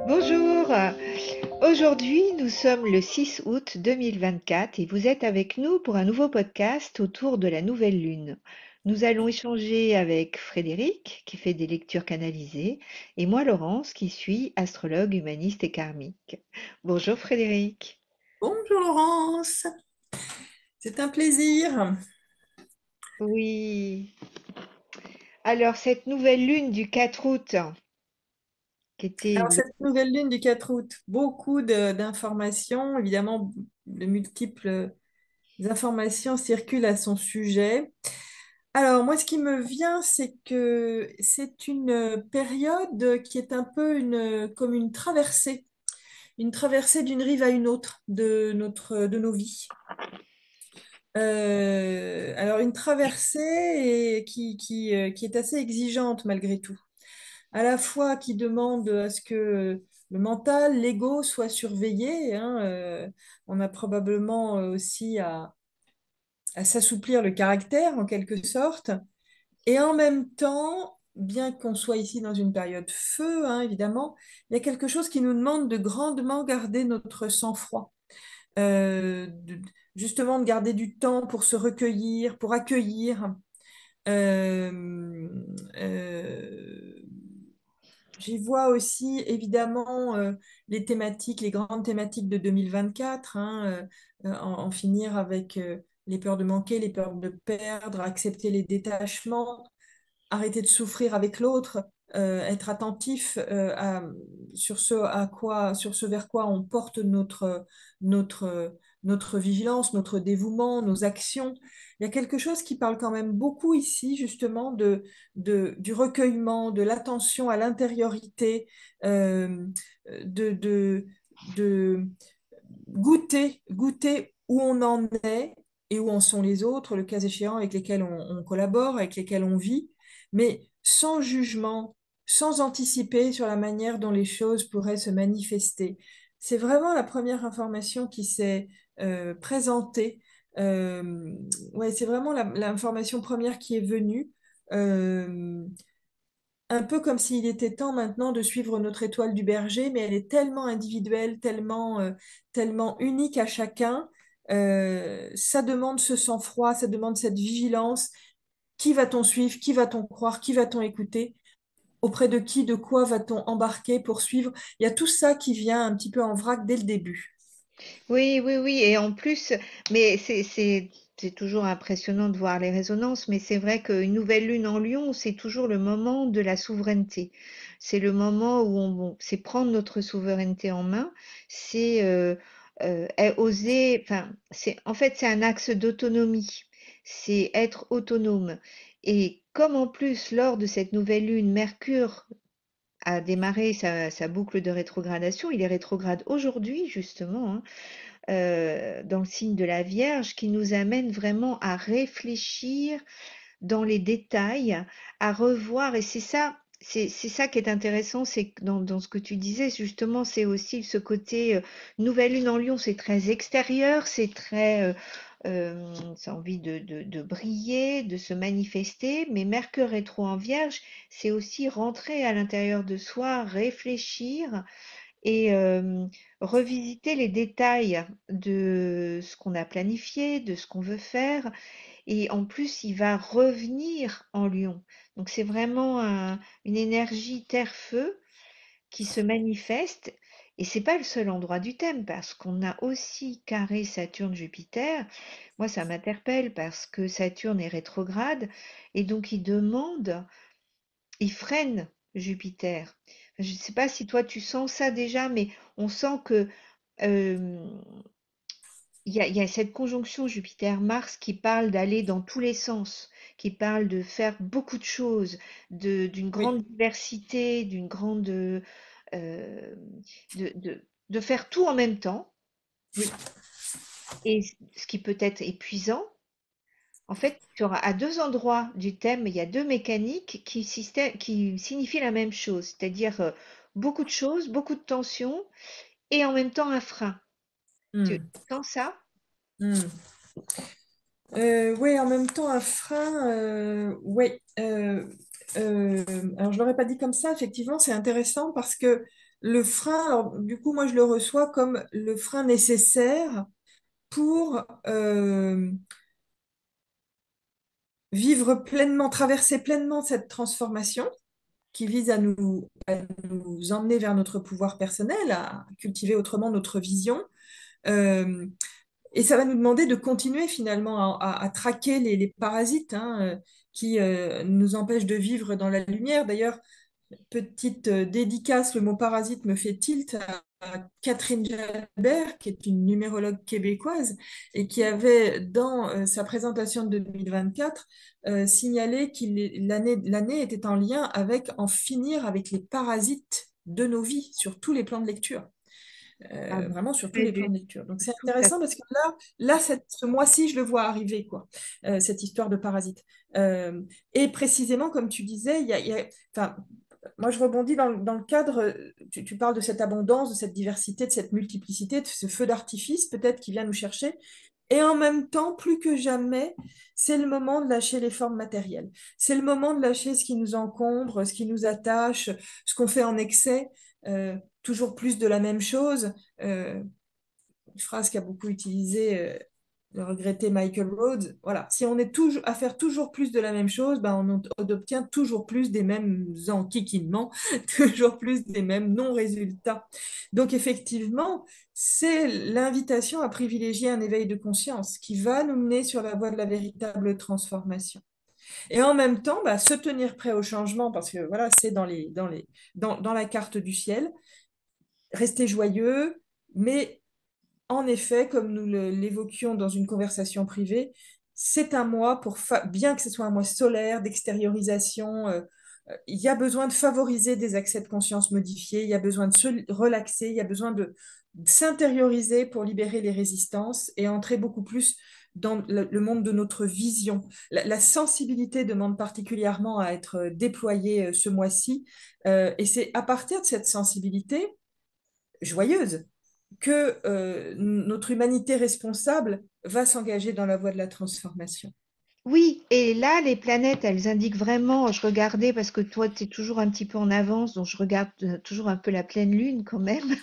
Bonjour, aujourd'hui nous sommes le 6 août 2024 et vous êtes avec nous pour un nouveau podcast autour de la nouvelle lune. Nous allons échanger avec Frédéric qui fait des lectures canalisées et moi Laurence qui suis astrologue humaniste et karmique. Bonjour Frédéric. Bonjour Laurence, c'est un plaisir. Oui, alors cette nouvelle lune du 4 août qui était Alors cette nouvelle lune du 4 août, beaucoup d'informations, évidemment de multiples informations circulent à son sujet. Alors moi ce qui me vient, c'est que c'est une période qui est un peu comme une traversée d'une rive à une autre de nos vies. Alors une traversée qui est assez exigeante malgré tout, à la fois qui demande à ce que le mental, l'ego soit surveillé, hein, on a probablement aussi à s'assouplir le caractère en quelque sorte, et en même temps, bien qu'on soit ici dans une période feu, hein, évidemment, il y a quelque chose qui nous demande de grandement garder notre sang-froid, euh, de- justement de garder du temps pour se recueillir, pour accueillir. Euh, euh, J'y vois aussi évidemment les thématiques, les grandes thématiques de 2024, hein, en finir avec les peurs de manquer, les peurs de perdre, accepter les détachements, arrêter de souffrir avec l'autre, être attentif sur ce vers quoi on porte notre vigilance, notre dévouement, nos actions. Il y a quelque chose qui parle quand même beaucoup ici, justement, du recueillement, de l'attention à l'intériorité, euh, de, de, de goûter où on en est et où en sont les autres, le cas échéant, avec lesquels on collabore, avec lesquels on vit, mais sans jugement, sans anticiper sur la manière dont les choses pourraient se manifester. C'est vraiment la première information qui s'est présentée. Euh, ouais, c'est vraiment l'information première qui est venue. Euh, un peu comme s'il était temps maintenant de suivre notre étoile du berger, mais elle est tellement individuelle, tellement unique à chacun. Ça demande ce sang-froid, ça demande cette vigilance. Qui va-t-on suivre? Qui va-t-on croire? Qui va-t-on écouter? Auprès de qui, de quoi va-t-on embarquer pour suivre? Il y a tout ça qui vient un petit peu en vrac dès le début. Oui, oui, oui. Et en plus, mais c'est toujours impressionnant de voir les résonances, mais c'est vrai qu'une nouvelle lune en Lion, c'est toujours le moment de la souveraineté. C'est le moment où c'est prendre notre souveraineté en main, c'est oser, enfin, en fait, c'est un axe d'autonomie. C'est être autonome. Et comme en plus, lors de cette nouvelle lune, Mercure a démarré sa boucle de rétrogradation, il est rétrograde aujourd'hui, justement, hein, dans le signe de la Vierge qui nous amène vraiment à réfléchir dans les détails, à revoir. Et c'est ça qui est intéressant, c'est que dans ce que tu disais, justement, c'est aussi ce côté nouvelle lune en Lion, c'est très extérieur, c'est très, c'est envie de briller, de se manifester, mais Mercure rétro en Vierge, c'est aussi rentrer à l'intérieur de soi, réfléchir et revisiter les détails de ce qu'on a planifié, de ce qu'on veut faire. Et en plus, il va revenir en Lion. Donc c'est vraiment une énergie terre-feu qui se manifeste. Et c'est pas le seul endroit du thème, parce qu'on a aussi carré Saturne-Jupiter. Moi, ça m'interpelle parce que Saturne est rétrograde et donc il freine Jupiter. Je ne sais pas si toi tu sens ça déjà, mais on sent que euh, il y a cette conjonction Jupiter-Mars qui parle d'aller dans tous les sens, qui parle de faire beaucoup de choses, d'une Oui, grande diversité, de faire tout en même temps, oui. et ce qui peut être épuisant. En fait, à deux endroits du thème, il y a deux mécaniques qui signifient la même chose, c'est-à-dire beaucoup de choses, beaucoup de tensions et en même temps un frein. Tu Hmm, sens ça? hmm. Oui, en même temps, un frein, oui. Alors, je ne l'aurais pas dit comme ça, effectivement, c'est intéressant parce que le frein, alors, du coup, moi, je le reçois comme le frein nécessaire pour vivre pleinement, traverser pleinement cette transformation qui vise à nous emmener vers notre pouvoir personnel, à cultiver autrement notre vision. Euh, et ça va nous demander de continuer finalement à traquer les parasites, hein, qui nous empêchent de vivre dans la lumière. D'ailleurs, petite dédicace, le mot parasite me fait tilt à Catherine Jalbert, qui est une numérologue québécoise, et qui avait, dans sa présentation de 2024, signalé que l'année était en lien avec en finir avec les parasites de nos vies sur tous les plans de lecture. Ah bon, Vraiment sur tous très les plans de juste, lecture. Donc c'est tout à intéressant parce que là ce mois-ci, je le vois arriver, quoi, cette histoire de parasite. Et précisément, comme tu disais, enfin, moi je rebondis dans le cadre, tu parles de cette abondance, de cette diversité, de cette multiplicité, de ce feu d'artifice peut-être qui vient nous chercher. Et en même temps, plus que jamais, c'est le moment de lâcher les formes matérielles. C'est le moment de lâcher ce qui nous encombre, ce qui nous attache, ce qu'on fait en excès, toujours plus de la même chose. Euh, une phrase qu'a beaucoup utilisée le regretté Michael Rhodes. Voilà, si on est toujours à faire toujours plus de la même chose, ben on obtient toujours plus des mêmes enquiquinements, toujours plus des mêmes non-résultats. Donc effectivement, c'est l'invitation à privilégier un éveil de conscience qui va nous mener sur la voie de la véritable transformation. Et en même temps, bah, se tenir prêt au changement, parce que voilà, c'est dans la carte du ciel, rester joyeux, mais en effet, comme nous l'évoquions dans une conversation privée, c'est un mois bien que ce soit un mois solaire, d'extériorisation, il y a besoin de favoriser des accès de conscience modifiés, il y a besoin de se relaxer, il y a besoin de s'intérioriser pour libérer les résistances et entrer beaucoup plus dans le monde de notre vision. La sensibilité demande particulièrement à être déployée ce mois-ci, et c'est à partir de cette sensibilité joyeuse que notre humanité responsable va s'engager dans la voie de la transformation. oui, et là, les planètes, elles indiquent vraiment, je regardais parce que toi, tu es toujours un petit peu en avance, donc je regarde toujours un peu la pleine lune quand même.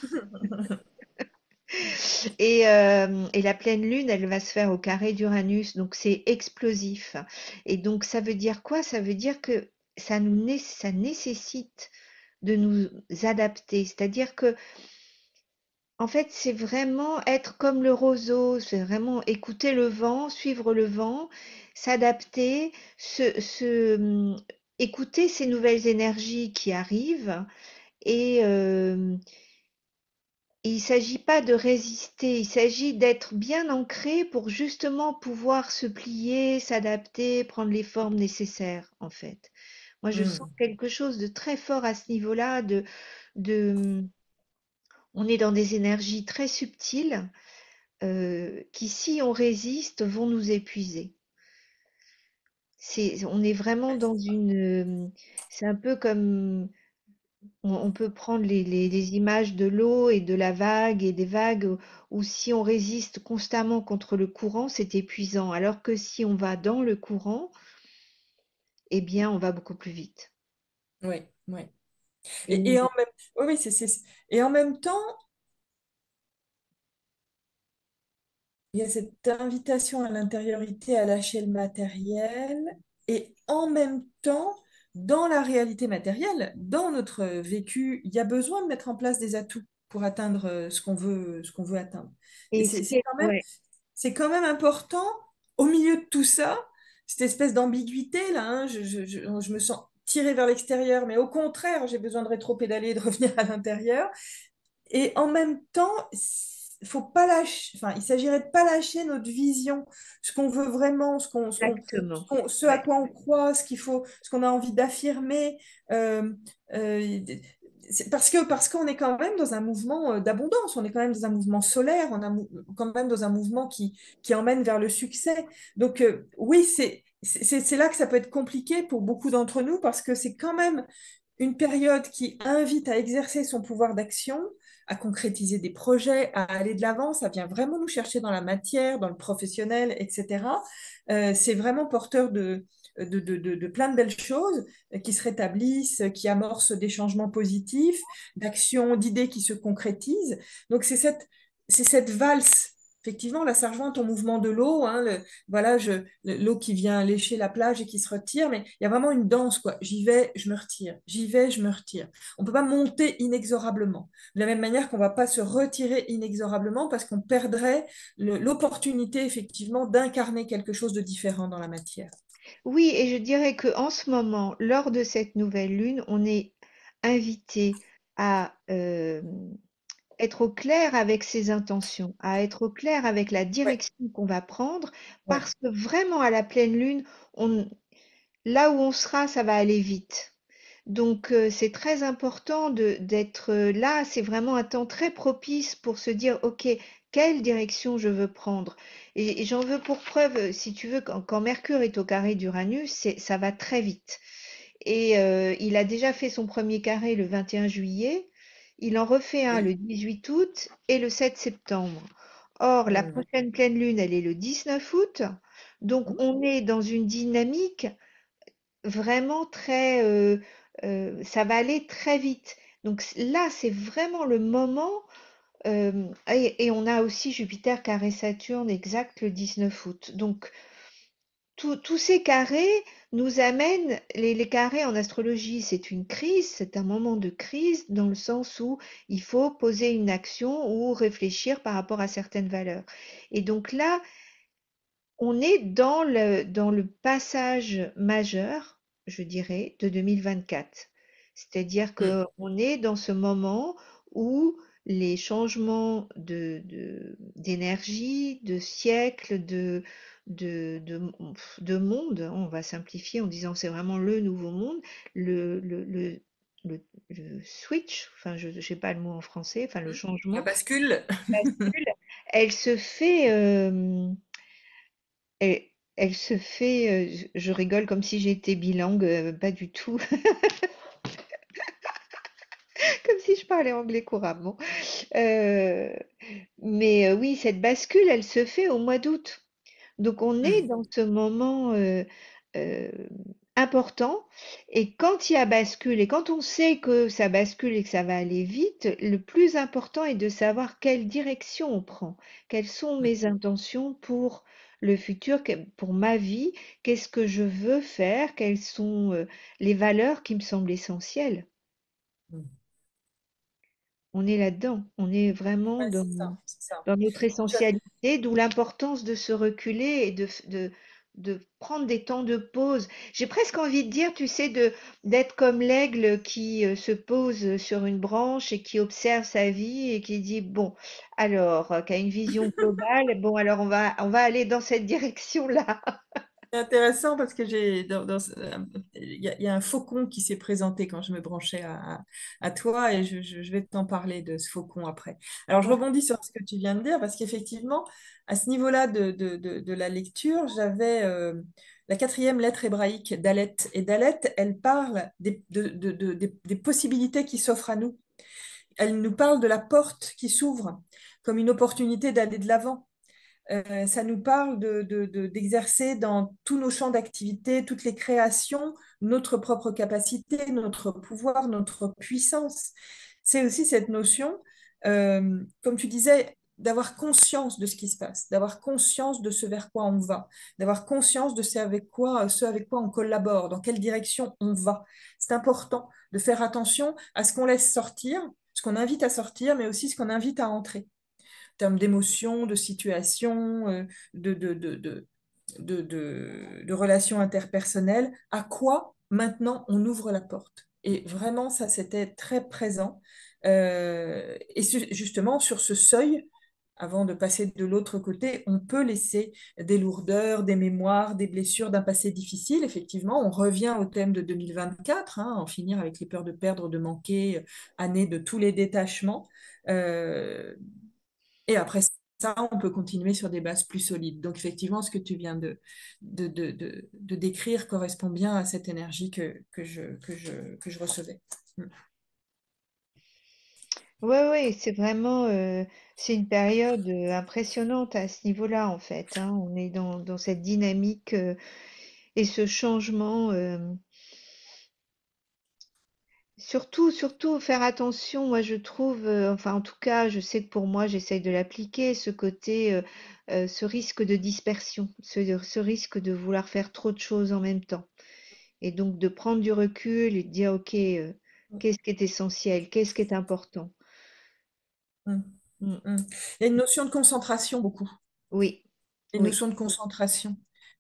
Et la pleine lune, elle va se faire au carré d'Uranus, donc c'est explosif. Et donc ça veut dire quoi? Ça veut dire que ça nécessite de nous adapter. C'est-à-dire que, en fait, c'est vraiment être comme le roseau, c'est vraiment écouter le vent, suivre le vent, s'adapter, écouter ces nouvelles énergies qui arrivent et il ne s'agit pas de résister, il s'agit d'être bien ancré pour justement pouvoir se plier, s'adapter, prendre les formes nécessaires, en fait. Moi, je sens Mm. quelque chose de très fort à ce niveau-là, de, on est dans des énergies très subtiles qui, si on résiste, vont nous épuiser. On est vraiment dans c'est un peu comme on peut prendre les images de l'eau et de la vague et des vagues où si on résiste constamment contre le courant, c'est épuisant. Alors que si on va dans le courant, eh bien, on va beaucoup plus vite. Oui, oui. Et Et oui, oui, et en même temps, il y a cette invitation à l'intériorité, à lâcher le matériel, et en même temps, dans la réalité matérielle, dans notre vécu, il y a besoin de mettre en place des atouts pour atteindre ce qu'on veut atteindre. Et et ce qui est, ouais, c'est quand même important, au milieu de tout ça, cette espèce d'ambiguïté là, hein, je me sens tirée vers l'extérieur, mais au contraire, j'ai besoin de rétro-pédaler et de revenir à l'intérieur. Et en même temps, faut pas lâcher, enfin, il s'agirait de pas lâcher notre vision, ce qu'on veut vraiment, exactement. ce à Ouais. quoi on croit, ce qu'on a envie d'affirmer. euh, euh, parce qu'on est quand même dans un mouvement d'abondance, on est quand même dans un mouvement solaire, on est quand même dans un mouvement qui emmène vers le succès. Donc oui, c'est là que ça peut être compliqué pour beaucoup d'entre nous parce que c'est quand même une période qui invite à exercer son pouvoir d'action, à concrétiser des projets, à aller de l'avant. Ça vient vraiment nous chercher dans la matière, dans le professionnel, etc. C'est vraiment porteur de plein de belles choses qui se rétablissent, qui amorcent des changements positifs, d'actions, d'idées qui se concrétisent. Donc c'est cette valse. Effectivement, là, ça rejoint ton mouvement de l'eau, hein, voilà, l'eau qui vient lécher la plage et qui se retire, mais il y a vraiment une danse, quoi. J'y vais, je me retire. J'y vais, je me retire. On ne peut pas monter inexorablement. De la même manière qu'on ne va pas se retirer inexorablement parce qu'on perdrait l'opportunité, effectivement, d'incarner quelque chose de différent dans la matière. Oui, et je dirais que en ce moment, lors de cette nouvelle lune, on est invité à être au clair avec ses intentions, à être au clair avec la Ouais, direction qu'on va prendre, ouais. parce que vraiment à la pleine lune, on, là où on sera, ça va aller vite. Donc, c'est très important d'être là. C'est vraiment un temps très propice pour se dire, OK, quelle direction je veux prendre? Et j'en veux pour preuve, si tu veux, quand Mercure est au carré d'Uranus, ça va très vite. Et il a déjà fait son premier carré le 21 juillet. Il en refait un Oui. le 18 août et le 7 septembre. Or, la Mhm. prochaine pleine lune, elle est le 19 août. Donc, on est dans une dynamique vraiment très, ça va aller très vite. Donc là, c'est vraiment le moment, et on a aussi Jupiter carré Saturne exact le 19 août. Donc tous ces carrés nous amènent, les carrés en astrologie, c'est une crise, c'est un moment de crise dans le sens où il faut poser une action ou réfléchir par rapport à certaines valeurs. Et donc là, on est dans le passage majeur, je dirais, de 2024. C'est-à-dire Mhm. qu'on est dans ce moment où les changements d'énergie, de siècle, de monde, on va simplifier en disant c'est vraiment le nouveau monde, le, le, le, le switch, enfin je ne sais pas le mot en français, enfin le La changement, bascule. bascule, elle se fait, elle, elle se fait, je rigole comme si j'étais bilingue, pas du tout, comme si je parlais anglais couramment. Euh, mais oui, cette bascule, elle se fait au mois d'août. Donc on est Mhm. dans ce moment euh, important. Et quand il y a bascule, et quand on sait que ça bascule et que ça va aller vite, le plus important est de savoir quelle direction on prend, quelles sont mes intentions pour le futur, pour ma vie, qu'est-ce que je veux faire, quelles sont les valeurs qui me semblent essentielles. Mhm. On est là-dedans, on est vraiment Ouais, c'est ça, c'est ça. dans notre Je- essentialité, d'où l'importance de se reculer et de prendre des temps de pause. J'ai presque envie de dire, tu sais, d'être comme l'aigle qui se pose sur une branche et qui observe sa vie et qui dit, bon, alors, qui a une vision globale, bon, alors on va aller dans cette direction-là. C'est intéressant parce que il y a un faucon qui s'est présenté quand je me branchais à toi et je vais t'en parler de ce faucon après. Alors, je rebondis sur ce que tu viens de dire parce qu'effectivement, à ce niveau-là de la lecture, j'avais la quatrième lettre hébraïque d'Alet. Et d'Alet, elle parle des possibilités qui s'offrent à nous. Elle nous parle de la porte qui s'ouvre comme une opportunité d'aller de l'avant. Ça nous parle d'exercer dans tous nos champs d'activité, toutes les créations, notre propre capacité, notre pouvoir, notre puissance. C'est aussi cette notion, comme tu disais, d'avoir conscience de ce qui se passe, d'avoir conscience de ce vers quoi on va, d'avoir conscience de ce avec quoi on collabore, dans quelle direction on va. C'est important de faire attention à ce qu'on laisse sortir, ce qu'on invite à sortir, mais aussi ce qu'on invite à entrer termes d'émotions, de situations, de, de, de, de, de relations interpersonnelles, à quoi maintenant on ouvre la porte. Et vraiment, ça, c'était très présent. Justement, sur ce seuil, avant de passer de l'autre côté, on peut laisser des lourdeurs, des mémoires, des blessures d'un passé difficile. Effectivement, on revient au thème de 2024, hein, en finir avec les peurs de perdre, de manquer, année de tous les détachements. Euh, et après ça, on peut continuer sur des bases plus solides. Donc, effectivement, ce que tu viens de décrire correspond bien à cette énergie que je recevais. Mm. Ouais, ouais, c'est vraiment, c'est une période impressionnante à ce niveau-là, en fait, hein. On est dans cette dynamique. et ce changement, surtout faire attention, moi je trouve, enfin en tout cas, je sais que pour moi, j'essaye de l'appliquer, ce côté, ce risque de dispersion, ce risque de vouloir faire trop de choses en même temps. Et donc de prendre du recul et de dire, OK, qu'est-ce qui est essentiel? Qu'est-ce qui est important? Mm. Mm. Mm. Il y a une notion de concentration beaucoup. Oui, Une oui, notion de concentration.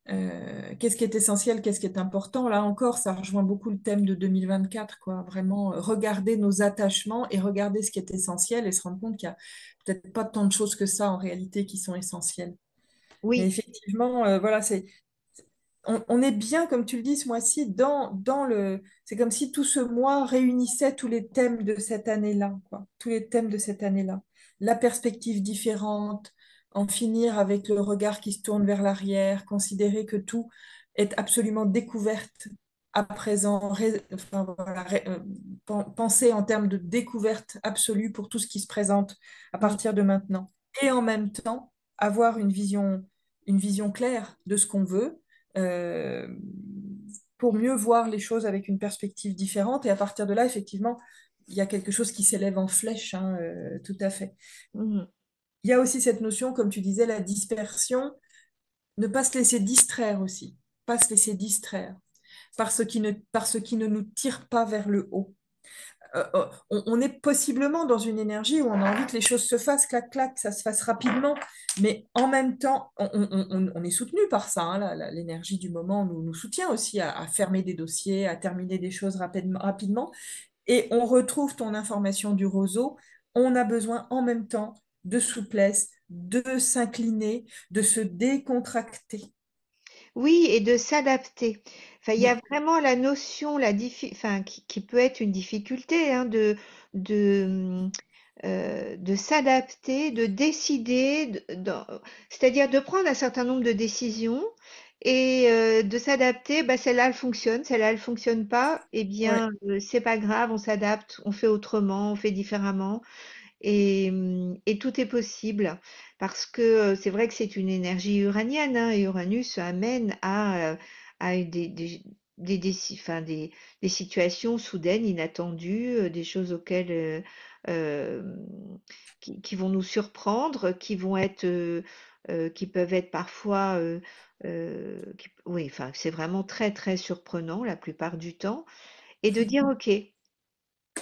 Qu'est-ce qui est essentiel, qu'est-ce qui est important? Là encore, ça rejoint beaucoup le thème de 2024, quoi. Vraiment, regarder nos attachements et regarder ce qui est essentiel et se rendre compte qu'il n'y a peut-être pas tant de choses que ça en réalité qui sont essentielles. Mais oui, effectivement, voilà, on est bien, comme tu le dis, ce mois-ci, dans le. C'est comme si tout ce mois réunissait tous les thèmes de cette année-là, quoi. Tous les thèmes de cette année-là. La perspective différente, en finir avec le regard qui se tourne vers l'arrière, considérer que tout est absolument découverte à présent, enfin, voilà, penser en termes de découverte absolue pour tout ce qui se présente à mm, partir de maintenant. Et en même temps, avoir une vision claire de ce qu'on veut euh, pour mieux voir les choses avec une perspective différente. Et à partir de là, effectivement, il y a quelque chose qui s'élève en flèche, hein, tout à fait. mhm. Il y a aussi cette notion, comme tu disais, la dispersion, ne pas se laisser distraire aussi, pas se laisser distraire par ce qui ne nous tire pas vers le haut. On est possiblement dans une énergie où on a envie que les choses se fassent, clac, clac, que ça se fasse rapidement, mais en même temps, on est soutenu par ça. Hein, l'énergie du moment nous soutient aussi à fermer des dossiers, à terminer des choses rapidement. Et on retrouve ton information du roseau. On a besoin en même temps de souplesse, de s'incliner, de se décontracter. Oui, et de s'adapter. Enfin, il y a Oui, vraiment la notion, enfin, qui peut être une difficulté, hein, de s'adapter, de décider, c'est-à-dire de prendre un certain nombre de décisions et de s'adapter. Bah, celle-là, elle fonctionne, celle-là, elle fonctionne pas. Eh bien, ouais. c'est pas grave, on s'adapte, on fait autrement, on fait différemment. Et tout est possible parce que c'est vrai que c'est une énergie uranienne, hein, et Uranus amène à enfin, des situations soudaines, inattendues, des choses auxquelles euh, qui vont nous surprendre, qui peuvent être parfois oui, enfin, c'est vraiment très très surprenant la plupart du temps, et de dire OK,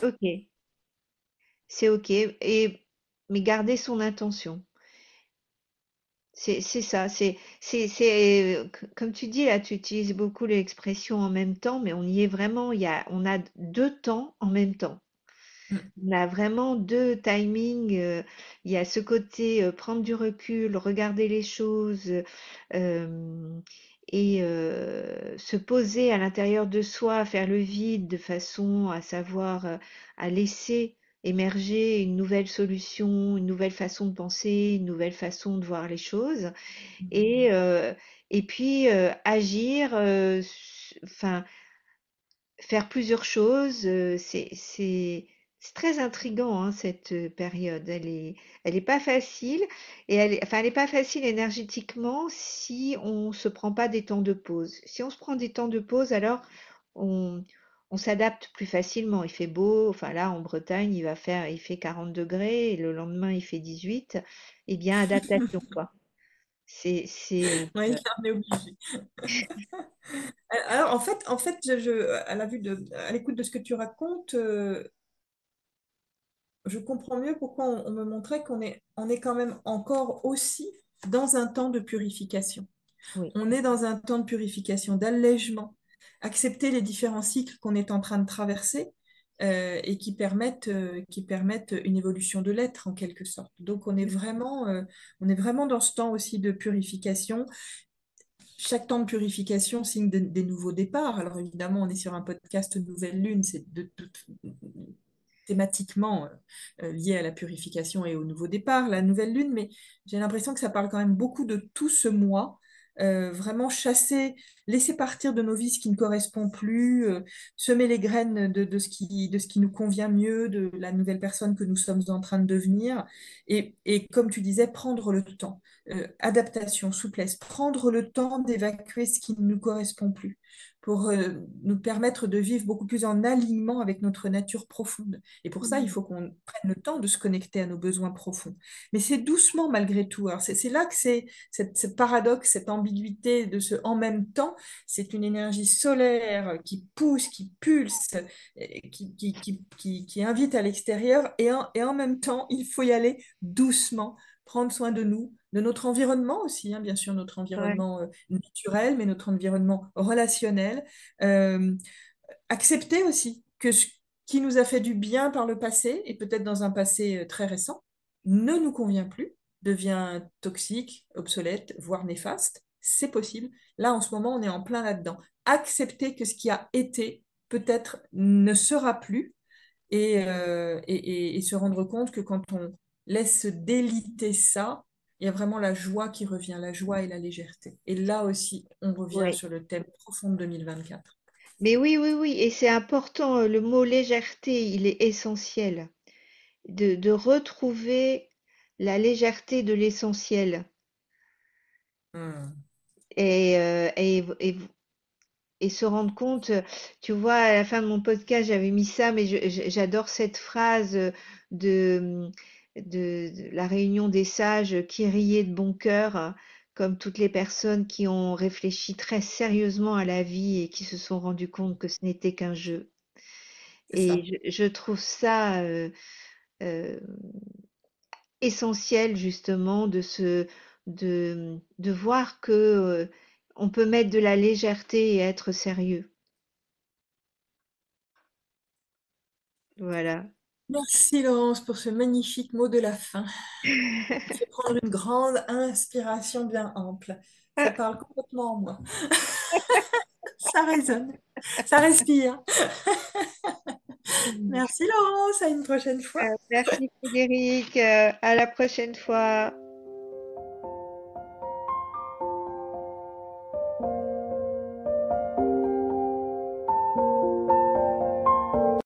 OK. C'est OK, mais garder son intention. C'est ça, comme tu dis là, tu utilises beaucoup l'expression en même temps, mais on y est vraiment, on a deux temps en même temps. Mm. On a vraiment deux timings. Il y a ce côté prendre du recul, regarder les choses euh, et se poser à l'intérieur de soi, faire le vide de façon à savoir, à laisser émerger une nouvelle solution, une nouvelle façon de penser, une nouvelle façon de voir les choses. Et, euh, et puis agir, enfin faire plusieurs choses, c'est très intriguant, hein, cette période. Elle est pas facile et elle est pas facile énergétiquement si on se prend pas des temps de pause. Si on se prend des temps de pause, alors on, on s'adapte plus facilement. Il fait beau, enfin là en Bretagne, il fait 40 degrés et le lendemain il fait 18. Eh bien, adaptation, quoi. Oui, on est obligé. Alors, en fait à la à l'écoute de ce que tu racontes, je comprends mieux pourquoi on me montrait on est quand même encore aussi dans un temps de purification. oui. On est dans un temps de purification, d'allègement, accepter les différents cycles qu'on est en train de traverser et qui permettent une évolution de l'être en quelque sorte. Donc on est vraiment dans ce temps aussi de purification. Chaque temps de purification signe des nouveaux départs. Alors évidemment, on est sur un podcast Nouvelle Lune, thématiquement lié à la purification et au nouveau départ, la Nouvelle Lune, mais j'ai l'impression que ça parle quand même beaucoup de tout ce mois vraiment chasser, laisser partir de nos vies ce qui ne correspond plus, semer les graines de ce qui nous convient mieux, de la nouvelle personne que nous sommes en train de devenir. Et comme tu disais, prendre le temps. Adaptation, souplesse, prendre le temps d'évacuer ce qui ne nous correspond plus pour nous permettre de vivre beaucoup plus en alignement avec notre nature profonde. Et pour ça, il Mm. faut qu'on prenne le temps de se connecter à nos besoins profonds. Mais c'est doucement malgré tout. Alors c'est là que c'est ce paradoxe, cette ambiguïté de ce en même temps, c'est une énergie solaire qui pousse, qui pulse, qui invite à l'extérieur, et en même temps, il faut y aller doucement, prendre soin de nous, de notre environnement aussi, hein, bien sûr, notre Ouais, environnement naturel, mais notre environnement relationnel. Euh, Accepter aussi que ce qui nous a fait du bien par le passé, et peut-être dans un passé très récent, ne nous convient plus, devient toxique, obsolète, voire néfaste. C'est possible. Là, en ce moment, on est en plein là-dedans. Accepter que ce qui a été, peut-être, ne sera plus, et se rendre compte que quand on laisse se déliter ça, il y a vraiment la joie qui revient, la joie et la légèreté. Et là aussi, on revient ouais. sur le thème profond de 2024. Mais oui, oui, oui, et c'est important, le mot légèreté, il est essentiel, de retrouver la légèreté de l'essentiel. Hmm. Et, et se rendre compte, tu vois, à la fin de mon podcast, j'avais mis ça, mais j'adore cette phrase de la réunion des sages qui riait de bon cœur, hein, comme toutes les personnes qui ont réfléchi très sérieusement à la vie et qui se sont rendues compte que ce n'était qu'un jeu. C'est ça. Et je trouve ça euh, essentiel justement de voir que on peut mettre de la légèreté et être sérieux. Voilà. Merci Laurence pour ce magnifique mot de la fin. Je vais prendre une grande inspiration bien ample. Ça parle complètement en moi. Ça résonne. Ça respire. Merci Laurence, à une prochaine fois. Merci Frédéric, à la prochaine fois.